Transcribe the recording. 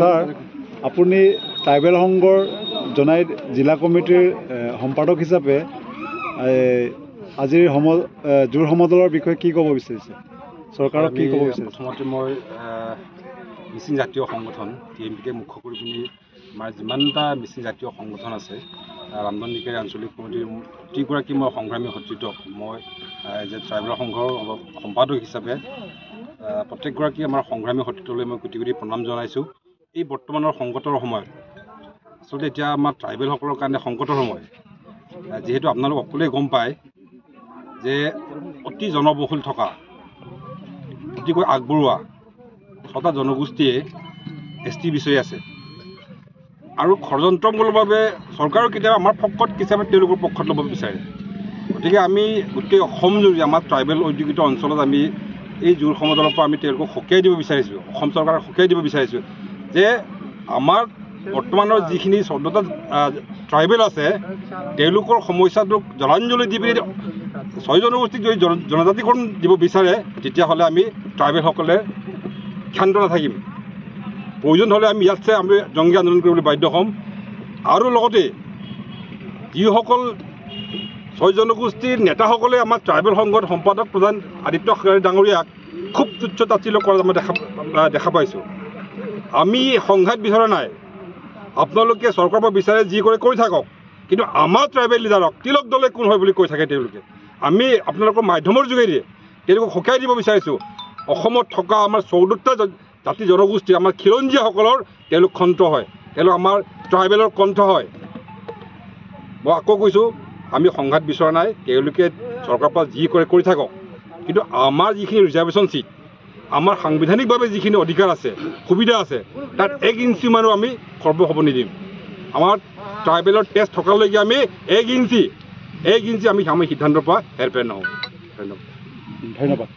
Sir আপুনি tribal সংঘৰ জনাই জিলা কমিটিৰ সম্পাদক হিচাপে আজিৰ জোৰ সমদলৰ বিষয়ে কি ক'ব বিচাৰিছে চৰকাৰক কি ক'ব বিচাৰিছে প্ৰথমতে মই মিচিং জাতীয় সংগঠন TMPকে মুখ্য কৰি পিনি আমাৰ যিমানটা মিচিং জাতীয় সংগঠন আছে ৰামধন নিকাৰী আঞ্চলিক কমিটিৰ প্ৰতিগৰাকী মই সংগ্ৰামী সতীৰ্থ মই যে ট্ৰাইবেল সংঘৰ সম্পাদক হিচাপে প্ৰত্যেকগৰাকী আমাৰ সংগ্ৰামী সতীৰ্থলৈ মই কোটি কোটি প্ৰণাম জনাইছোঁ। এই বৰ্তমানৰ সংকটৰ সময়ত আচলতে এতিয়া আমাৰ ট্ৰাইবেলসকলৰ কাৰণে সংকটৰ সময় যিহেতু আপোনালোক সকলোৱে গম পায় যে অতি জনবহুল থকা অতিকৈ আগবঢ়োৱা 6টা জনগোষ্ঠীয়ে ST বিচাৰি আছে আৰু ষড়যন্ত্ৰমূলকভাৱে চৰকাৰো কেতিয়াবা আমাৰ পক্ষত হিচাপে তেওঁলোকৰ পক্ষত ল'ব বিচাৰে। গতিকে আমি গোটেই অসম জুৰি আমাৰ ট্ৰাইবেল ঔদ্যোগিক অঞ্চলত আমি এই জোৰ সমদলৰ পৰা আমি তেওঁলোকক সকীয়াই দিব বিচাৰিছোঁ অসম চৰকাৰক সকীয়াই দিব বিচাৰিছোঁ যে আমাৰ বৰ্তমানৰ যিখিনি 14টা ট্ৰাইবেল আছে তেওঁলোকৰ সমস্যাটোক জলাঞ্জলি দি পিনি 6 জনগোষ্ঠীক যদি জনজাতিকৰণ দিব বিচাৰে তেতিয়াহ'লে আমি ট্ৰাইবেলসকলে ক্ষান্ত নাথাকিম। প্ৰয়োজন হ'লে আমি ইয়াত আমি জংগী আন্দোলন কৰিবলৈ বাধ্য হ'ম আৰু লগতে যিসকল 6 জনগোষ্ঠীৰ নেতাসকলে আমাৰ ট্ৰাইবেল সংঘৰ সম্পাদক প্ৰধান আদিত্য খাড়ে ডাঙৰীয়াক খুব তুচ্ছ তাচ্ছিল্য কৰা আমি দেখা পাইছোঁ। আমি সংঘাত বিচৰা নাই আপোনালোকে চৰকাৰৰ পৰা বিচাৰে যি কৰে কৰি থাকক কিন্তু আমাৰ ট্ৰাইবেল লিডাৰক তিলক দলে কোন হয় বুলি কৈ থাকে তেওঁলোকে আমি আপোনালোকৰ মাধ্যমৰ যোগেদি তেওঁলোকক সকীয়াই দিব বিচাৰিছোঁ। অসমত থকা আমাৰ 14টা জাতি জনগোষ্ঠী আমাৰ খিলঞ্জীয়াসকলৰ তেওঁলোক কণ্ঠ হয় তেওঁলোক আমাৰ ট্ৰাইবেলৰ কণ্ঠ হয়। মই আকৌ কৈছোঁ আমি সংঘাত বিচৰা নাই তেওঁলোকে চৰকাৰৰ পৰা যি কৰে কৰি থাকক কিন্তু আমাৰ যিখিনি ৰিজাৰ্ভেশ্যন চিট আমাৰ সাংবিধানিকভাৱে যিখিনি অধিকাৰ আছে সুবিধা আছে তাত 1 ইঞ্চি মানুহ আমি খৰ্ব হ'ব নিদিম। আমাৰ ট্ৰাইবেলৰ টেষ্ট থকালৈকে আমি 1 ইঞ্চি আমি সিদ্ধান্তৰ পৰা হেৰফেৰ নহওঁ। ধন্যবাদ।